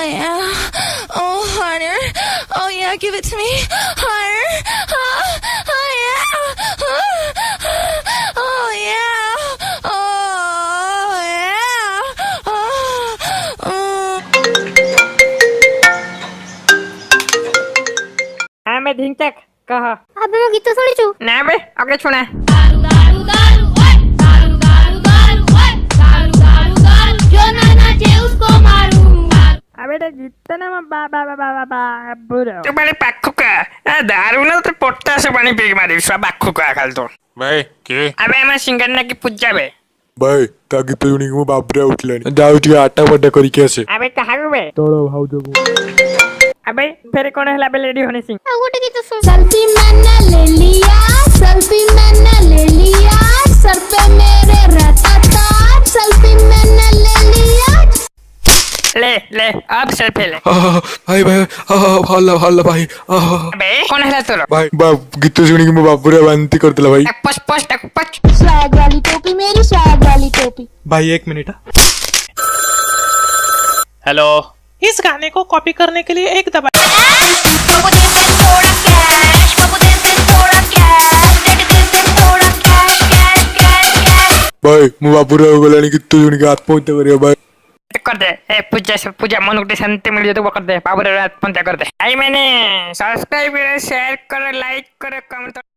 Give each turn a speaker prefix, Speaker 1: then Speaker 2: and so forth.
Speaker 1: yeah. Oh, harder. Oh, yeah, give it to me. Harder. Oh, yeah. Oh, yeah. Oh, yeah.
Speaker 2: हाँ मैं ढिंचक कहा
Speaker 3: अबे मैं गीत सुनिछु
Speaker 2: ना बे आगे सुना
Speaker 3: जो ना नाचे उसको मारूं
Speaker 2: अबे तो जितना मैं बुरा तू बड़े पाखु का दारू ना तो पोट्टा से पानी पी के मारी सब पाखु का खाल तो
Speaker 4: भाई के
Speaker 2: अबे मैं सिंगर ना की पूजा बे
Speaker 4: भाई ता गीत सुनी को बाबरे उठलानी जाऊ टिके आटा बड्डा करी के आसे
Speaker 2: अबे कहाँ गए बे
Speaker 4: तोड़ा भाव देबो
Speaker 2: अबे फिर कौन है लाबे लेडी होने सिंह
Speaker 3: आ गोटे गीत सुन सेल्फी मैंने ले लिया सेल्फी मैंने ले लिया सर पे मेरे रहता था सेल्फी मैंने ले लिया
Speaker 2: ले अब सेल्फी ले
Speaker 4: भाई भाई भाई
Speaker 2: अबे कौन है तोरा
Speaker 4: भाई बाप गीत सुनी को बाबरे बांती कर देला भाई
Speaker 2: पच
Speaker 3: स्वैग वाली टोपी मेरी स्वैग वाली टोपी
Speaker 4: भाई एक मिनट
Speaker 5: हेलो
Speaker 6: इस गाने को कॉपी करने के लिए एक दबा
Speaker 4: भाई मु बाबरे गलानी गीत सुनी के आत्महत्या करियो भाई
Speaker 2: कर दे ए पूजा मन को शांति मिल जाए तो वो कर दे बाबू आत्महत्या कर दे आई मैंने सब्सक्राइब शेयर कर लाइक कर कमेंट